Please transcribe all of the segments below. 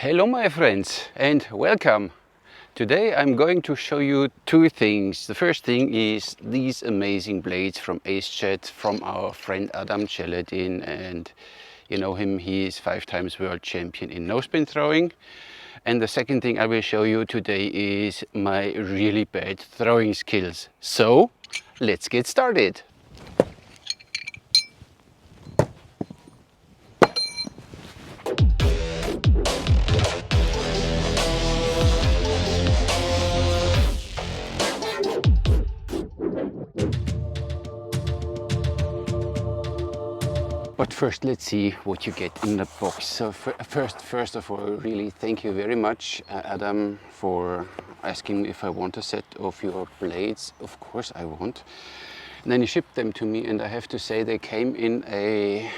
Hello my friends and welcome. Today I'm going to show you two things. The first thing is these amazing blades from Acejet from our friend Adam Čeladin, and you know him, he is 5 times world champion in no-spin throwing. And the second thing I will show you today is my really bad throwing skills. So let's get started. But first, let's see what you get in the box. So first of all, really thank you very much, Adam, for asking me if I want a set of your blades. Of course I want. And then he shipped them to me, and I have to say they came in a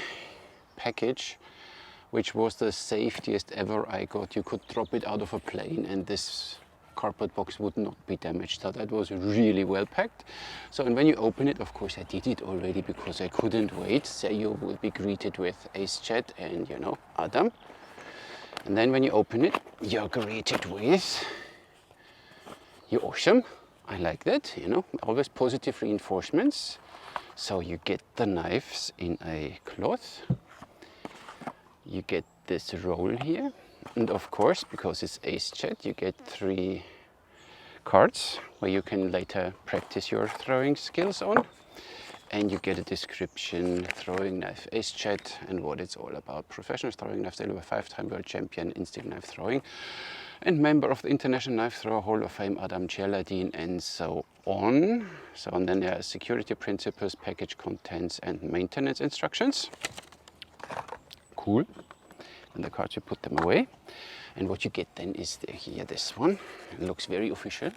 package which was the safetiest ever I got. You could drop it out of a plane and this cardboard box would not be damaged. So that was really well packed. So, and when you open it, of course I did it already because I couldn't wait. So you will be greeted with Acejet and, you know, Adam. And then when you open it, you're greeted with, you're awesome. I like that, you know, always positive reinforcements. So you get the knives in a cloth. You get this roll here. And of course, because it's Acejet, you get 3 cards where you can later practice your throwing skills on. And you get a description, throwing knife Acejet, and what it's all about. Professional throwing knife, still a 5-time world champion in stick knife throwing, and member of the International Knife Thrower Hall of Fame, Adam Čeladin, and so on. So, and then there are security principles, package contents, and maintenance instructions. Cool. And the cards, you put them away. And what you get then is here, this one. It looks very official.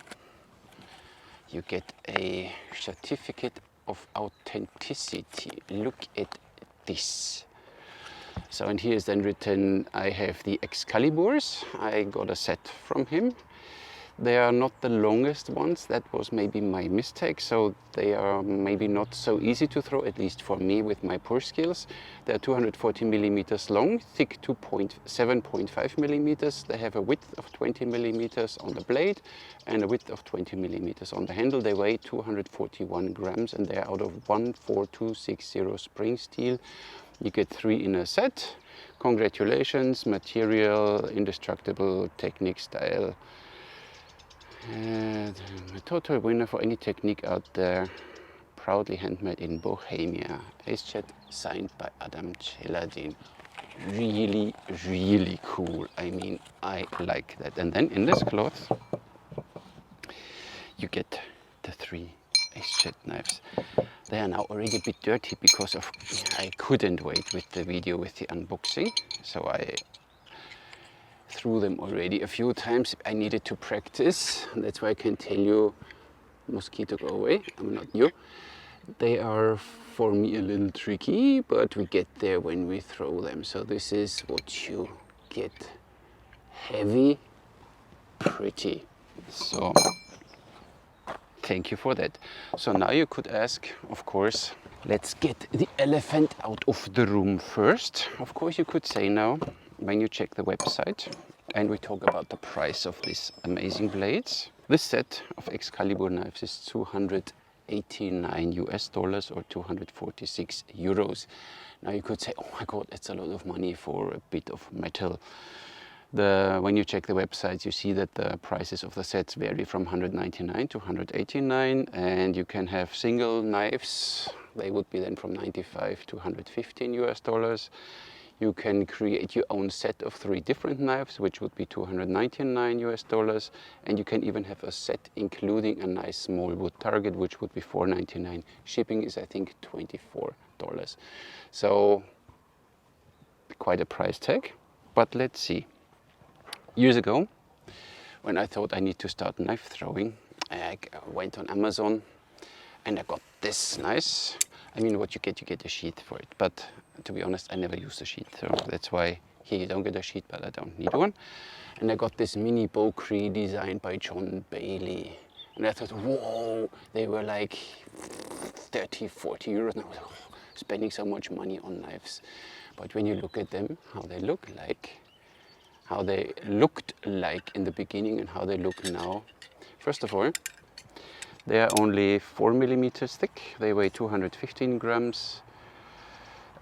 You get a certificate of authenticity. Look at this. So, and here is then written, I have the Excaliburs. I got a set from him. They are not the longest ones. That was maybe my mistake. So they are maybe not so easy to throw, at least for me with my poor skills. They are 240 millimeters long, thick 7.5 millimeters. They have a width of 20 millimeters on the blade and a width of 20 millimeters on the handle. They weigh 241 grams and they are out of 14260 spring steel. You get 3 in a set. Congratulations, material, indestructible, technique, style. A total winner for any technique out there, proudly handmade in Bohemia. Acejet, signed by Adam Čeladin. Really, really cool. I mean, I like that. And then in this cloth, you get the 3 Acejet knives. They are now already a bit dirty because of I couldn't wait with the video with the unboxing, so I threw them already a few times. I needed to practice. That's why I can tell you, mosquito, go away, I'm not you. They are for me a little tricky, but we get there when we throw them. So this is what you get. Heavy, pretty. So thank you for that. So now you could ask, of course, let's get the elephant out of the room first. Of course you could say now, when you check the website and we talk about the price of these amazing blades, this set of Excalibur knives is $289 US or 246 euros. Now you could say, oh my god, it's a lot of money for a bit of metal. When you check the website, you see that the prices of the sets vary from 199 to 189, and you can have single knives. They would be then from 95 to 115 US. You can create your own set of 3 different knives, which would be 299 US, and you can even have a set including a nice small wood target, which would be $4.99. Shipping is, I think, $24. So quite a price tag, but let's see. Years ago, when I thought I need to start knife throwing, I went on Amazon and I got this nice. I mean, what you get a sheet for it, but to be honest, I never used a sheet, so that's why here you don't get a sheet, but I don't need one. And I got this mini bowcree designed by John Bailey, and I thought, whoa, they were like 30, 40 euros, and I was like, oh, spending so much money on knives. But when you look at them, how they look like, how they looked like in the beginning and how they look now. First of all, they are only 4 millimeters thick. They weigh 215 grams.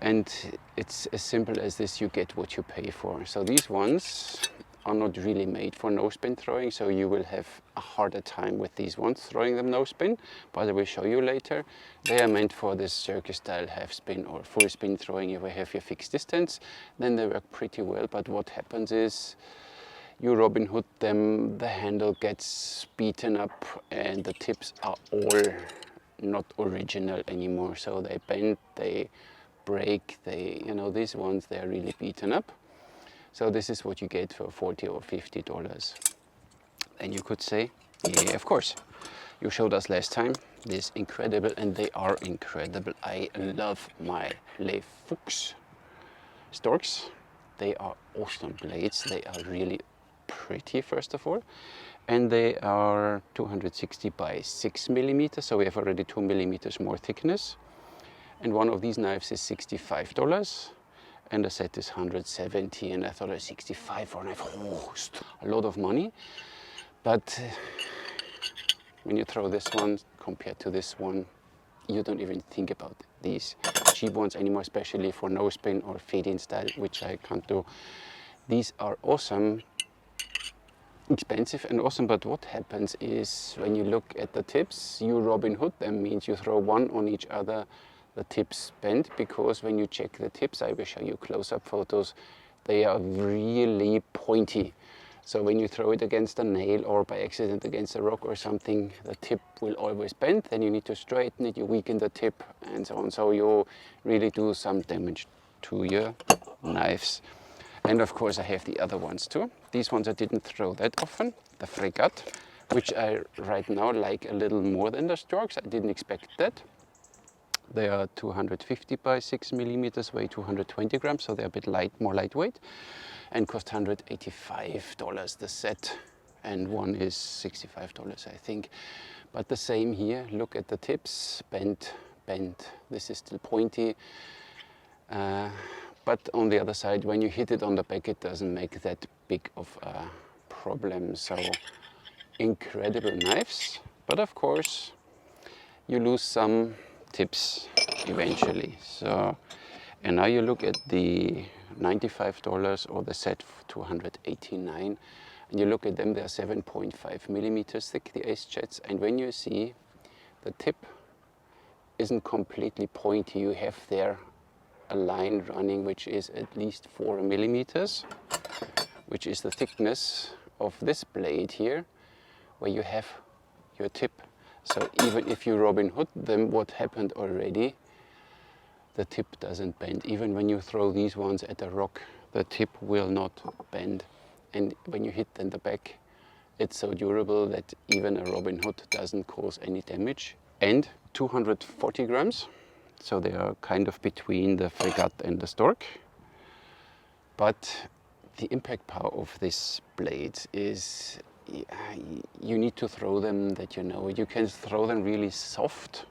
And it's as simple as this: you get what you pay for. So these ones are not really made for no spin throwing, so you will have a harder time with these ones throwing them no spin, but I will show you later. They are meant for this circus style half spin or full spin throwing. If you have your fixed distance, then they work pretty well. But what happens is you Robin Hood them, the handle gets beaten up and the tips are all not original anymore. So they bend, they break, these ones, they are really beaten up. So this is what you get for $40 or $50. And you could say, yeah, of course, you showed us last time this incredible, and they are incredible. I love my Le Fuchs Storks. They are awesome blades. They are really pretty, first of all, and they are 260 by 6 millimeters, so we have already 2 millimeters more thickness. And one of these knives is $65, and the set is $170, and I thought $65 for a knife, a lot of money. But when you throw this one compared to this one, you don't even think about these cheap ones anymore, especially for no spin or fade-in style, which I can't do. These are awesome, expensive and awesome, but what happens is when you look at the tips, you Robin Hood them, means you throw one on each other, the tips bend, because when you check the tips, I will show you close-up photos, they are really pointy. So when you throw it against a nail or by accident against a rock or something, the tip will always bend. Then you need to straighten it, you weaken the tip and so on. So you really do some damage to your knives. And of course I have the other ones too. These ones I didn't throw that often. The Fregat, which I right now like a little more than the Storks. I didn't expect that. They are 250 by 6 millimeters, weigh 220 grams, so they're a bit more lightweight, and cost $185 the set, and one is $65, I think. But the same here, look at the tips, bent. This is still pointy. But on the other side, when you hit it on the back, it doesn't make that big of a problem. So incredible knives, but of course you lose some tips eventually. So, and now you look at the $95 or the set for $289, and you look at them, they're 7.5 millimeters thick, the Acejets, and when you see the tip isn't completely pointy, you have there a line running which is at least 4 millimeters, which is the thickness of this blade here, where you have your tip. So even if you Robin Hood them, what happened already, the tip doesn't bend. Even when you throw these ones at a rock, the tip will not bend. And when you hit in the back, it's so durable that even a Robin Hood doesn't cause any damage. And 240 grams, so they are kind of between the Fregat and the Stork. But the impact power of this blade is, you need to throw them that you can throw them really soft,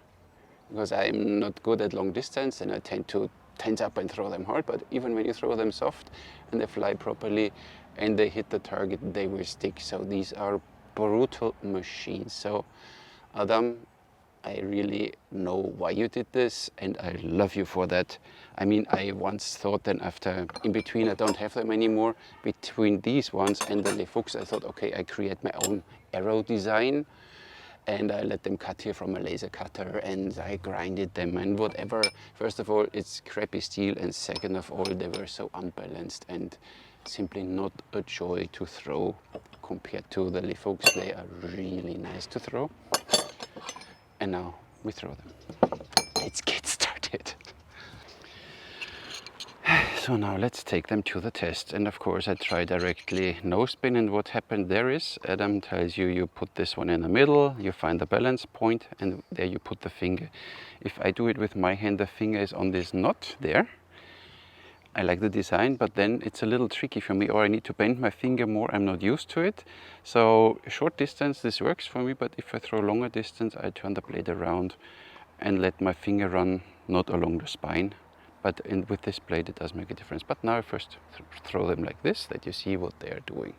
because I'm not good at long distance and I tend to tense up and throw them hard, but even when you throw them soft and they fly properly and they hit the target, they will stick. So these are brutal machines. So Adam, I really know why you did this, and I love you for that. I mean, I once thought then after, in between, I don't have them anymore, between these ones and the Le Fuchs, I thought, okay, I create my own arrow design, and I let them cut here from a laser cutter, and I grinded them and whatever. First of all, it's crappy steel, and second of all, they were so unbalanced and simply not a joy to throw compared to the Le Fuchs. They are really nice to throw. And now we throw them. Let's get started. So now let's take them to the test. And of course I try directly no spin, and what happened there is, Adam tells you, you put this one in the middle, you find the balance point, and there you put the finger. If I do it with my hand, the finger is on this knot there. I like the design, but then it's a little tricky for me, or I need to bend my finger more. I'm not used to it. So short distance, this works for me, but if I throw longer distance, I turn the blade around and let my finger run not along the spine, But with this blade it does make a difference. But now I first throw them like this, that you see what they are doing.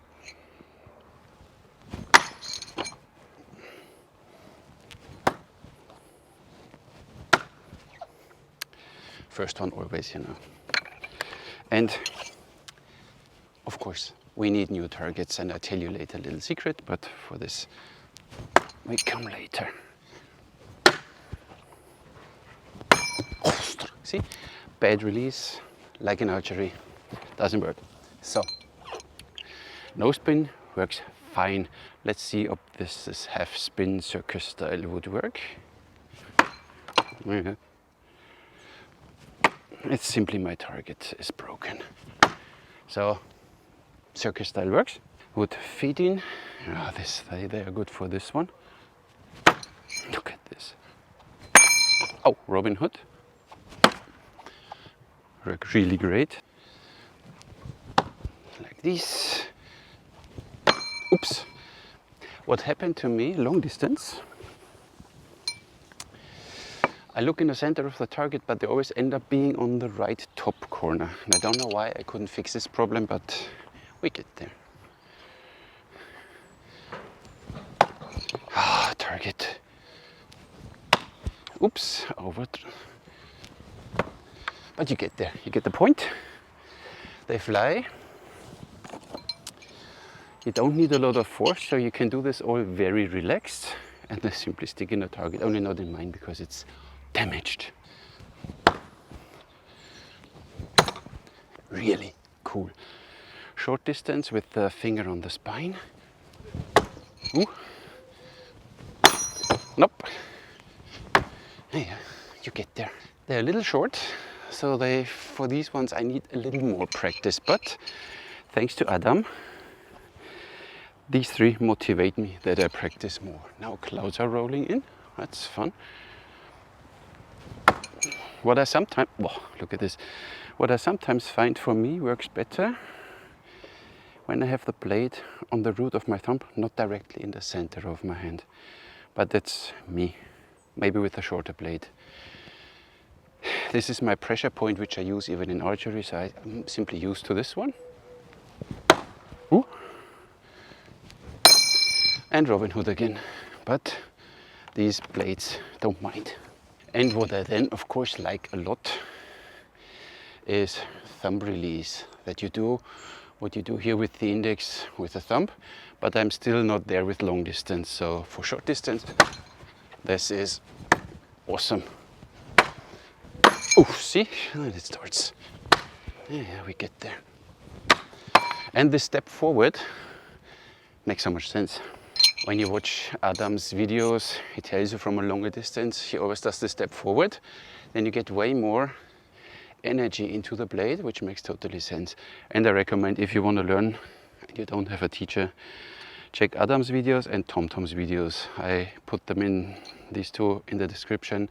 First one always, you know. And of course we need new targets, and I'll tell you later a little secret, but for this we come later. See, bad release, like in archery, doesn't work. So, no spin works fine. Let's see if this half spin circus style would work. Yeah. It's simply my target is broken. So, circus style works. Would feed in. Oh, they are good for this one. Look at this. Oh, Robin Hood. Work really great. Like this. Oops. What happened to me long distance? I look in the center of the target, but they always end up being on the right top corner. And I don't know why I couldn't fix this problem, but we get there. Ah, target. Oops, over. But you get there, you get the point. They fly. You don't need a lot of force, so you can do this all very relaxed. And they simply stick in the target, only not in mine because it's damaged. Really cool. Short distance with the finger on the spine. Ooh. Nope. Yeah, you get there. They're a little short, so for these ones I need a little more practice, but thanks to Adam, these three motivate me that I practice more. Now clouds are rolling in, that's fun. What I sometimes, look at this. What I sometimes find for me works better when I have the blade on the root of my thumb, not directly in the center of my hand. But that's me, maybe with a shorter blade. This is my pressure point, which I use even in archery, so I'm simply used to this one. Ooh. And Robin Hood again, but these blades don't mind. And what I then of course like a lot is thumb release, that you do what you do here with the index with the thumb, but I'm still not there with long distance. So for short distance, this is awesome. Oh, see, and it starts. Yeah, we get there. And this step forward makes so much sense. When you watch Adam's videos, he tells you from a longer distance, he always does the step forward. Then you get way more energy into the blade, which makes totally sense. And I recommend, if you want to learn and you don't have a teacher, check Adam's videos and TomTom's videos. I put them in, these two, in the description.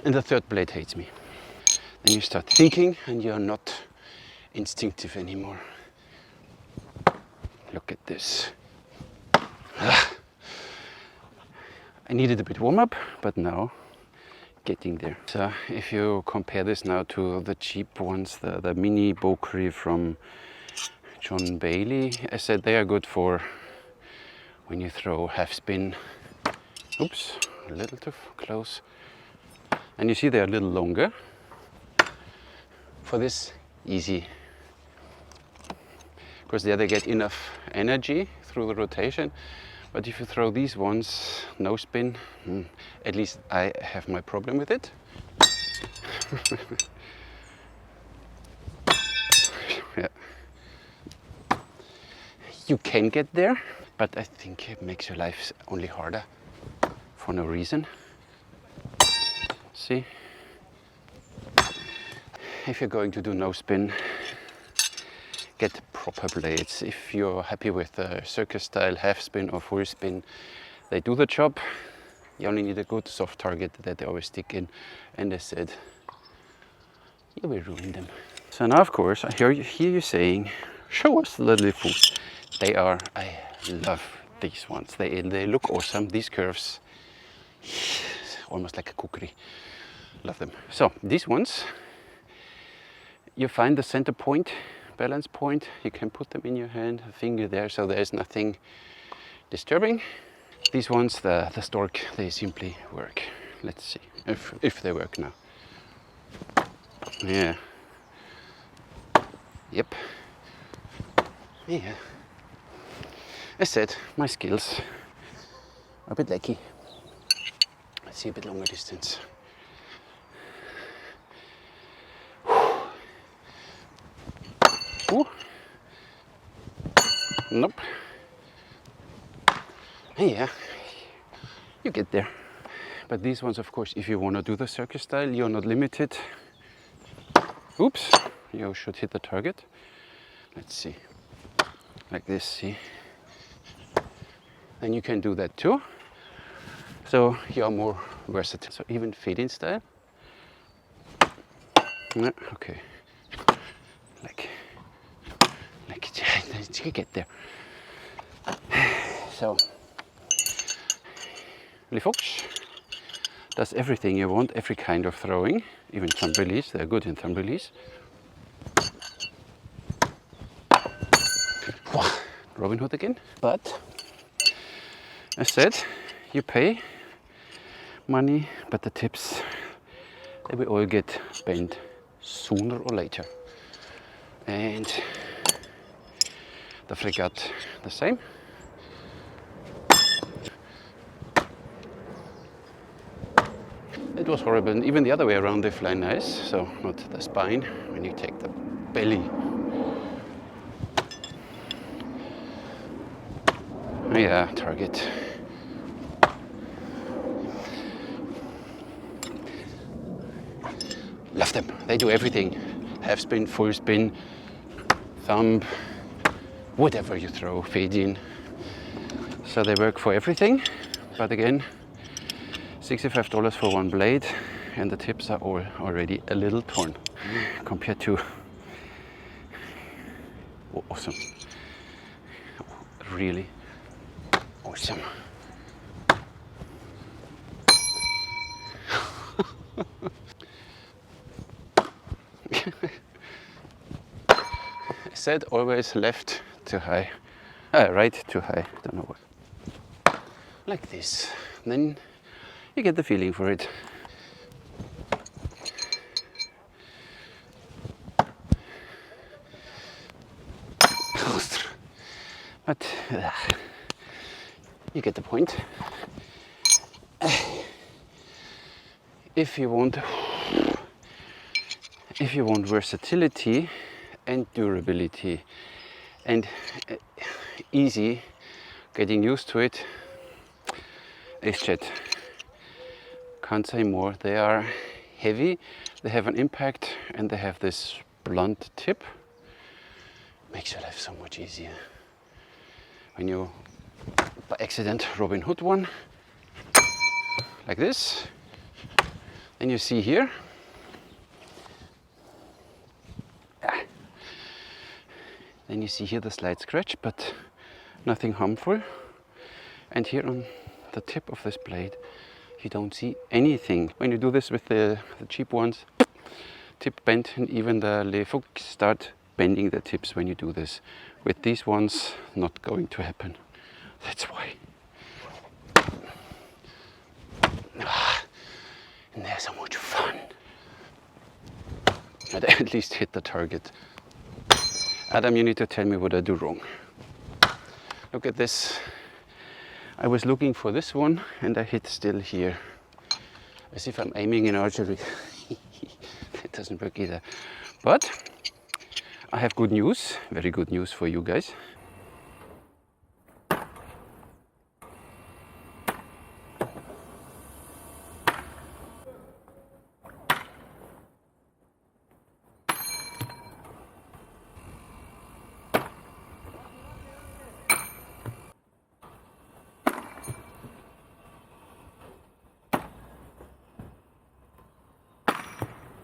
And the third blade hates me. Then you start thinking and you're not instinctive anymore. Look at this. I needed a bit warm up, but now getting there. So if you compare this now to the cheap ones, the mini Bokri from John Bailey, I said they are good for when you throw half spin. Oops, a little too close. And you see they're a little longer. For this, easy. Because there they get enough energy through the rotation. But if you throw these ones, no spin, at least I have my problem with it. Yeah. You can get there, but I think it makes your life only harder for no reason. See? If you're going to do no spin, get proper blades. If you're happy with a circus style half spin or full spin, they do the job. You only need a good soft target that they always stick in. And I said, you will ruin them. So now of course I hear you saying, show us the little fools. They are, I love these ones. They look awesome. These curves, almost like a kukri. Love them. So these ones, you find the center point, balance point. You can put them in your hand, a finger there, so there's nothing disturbing. These ones, the Stork, they simply work. Let's see if they work now. Yeah. Yep. Yeah. As said, my skills are a bit lucky. Let's see a bit longer distance. Ooh. Nope. Yeah, you get there. But these ones, of course, if you want to do the circus style, you're not limited. Oops, you should hit the target. Let's see, like this, see? Then you can do that too. So you're more versatile. So even fade-in style. Okay. Like you get there. So, Fox does everything you want, every kind of throwing, even thumb release. They're good in thumb release. Robin Hood again. But as said, you pay money, but the tips, they will all get spent sooner or later. And the fregat the same. It was horrible, and even the other way around they fly nice, so not the spine, when you take the belly. Yeah, target. Love them, they do everything. Half spin, full spin, thumb, whatever you throw, fade in. So they work for everything, but again, $65 for one blade, and the tips are all already a little torn compared to awesome. Really awesome. I said always left to high, right to high, don't know what. Like this. Then you get the feeling for it. But you get the point. If you want versatility and durability and easy getting used to it, Acejet. Can't say more. They are heavy, they have an impact, and they have this blunt tip. Makes your life so much easier. When you, by accident, Robin Hood one, like this, then you see here, then you see here the slight scratch, but nothing harmful. And here on the tip of this blade, you don't see anything. When you do this with the cheap ones, tip bent, and even the Les Fuchs start bending the tips when you do this. With these ones, not going to happen. That's why. And they're so much fun. I'd at least hit the target. Adam, you need to tell me what I do wrong. Look at this. I was looking for this one and I hit still here. As if I'm aiming in archery. It doesn't work either. But I have good news, very good news for you guys.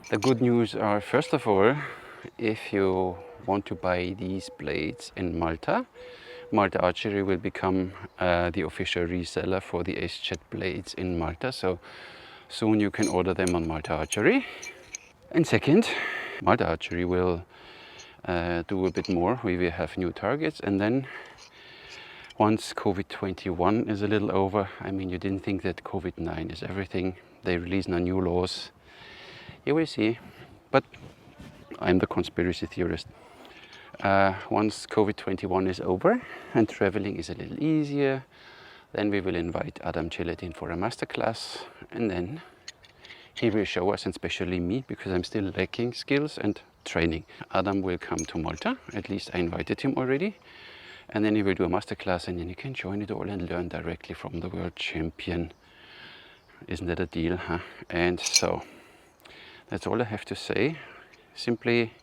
The good news are, first of all, if you want to buy these blades in Malta, Malta Archery will become the official reseller for the Acejet blades in Malta, so soon you can order them on Malta Archery. And second, Malta Archery will do a bit more. We will have new targets, and then once COVID-21 is a little over, I mean, you didn't think that COVID-19 is everything. They release now new laws. You will see, but I'm the conspiracy theorist. Once COVID-21 is over and traveling is a little easier, then we will invite Adam Čeladin for a masterclass, and then he will show us, and especially me, because I'm still lacking skills and training. Adam will come to Malta, at least I invited him already, and then he will do a masterclass, and then you can join it all and learn directly from the world champion. Isn't that a deal, huh? And so that's all I have to say. Simply,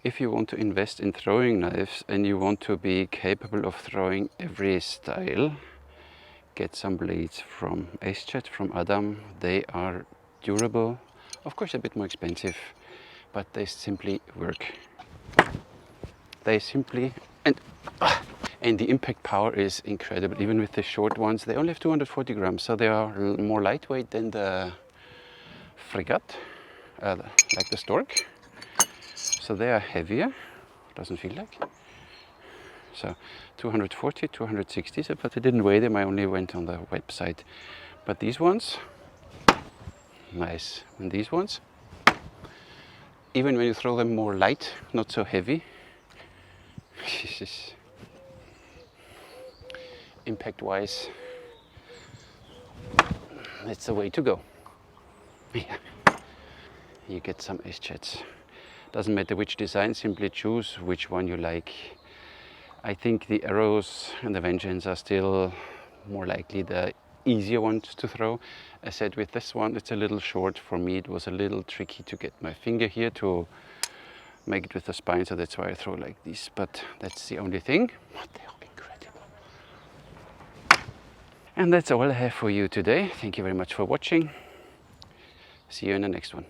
if you want to invest in throwing knives and you want to be capable of throwing every style, get some blades from Acejet, from Adam. They are durable, of course a bit more expensive, but they simply work. They simply, and the impact power is incredible. Even with the short ones, they only have 240 grams, so they are more lightweight than the frigate, like the Stork. So they are heavier, doesn't feel like. So 240, 260, but I didn't weigh them, I only went on the website. But these ones, nice. And these ones, even when you throw them more light, not so heavy, impact-wise, that's the way to go. Yeah. You get some Acejets. Doesn't matter which design, simply choose which one you like. I think the arrows and the Vengeance are still more likely the easier ones to throw. I said with this one, it's a little short. For me, it was a little tricky to get my finger here to make it with the spine, so that's why I throw like this. But that's the only thing. But they are incredible. And that's all I have for you today. Thank you very much for watching. See you in the next one.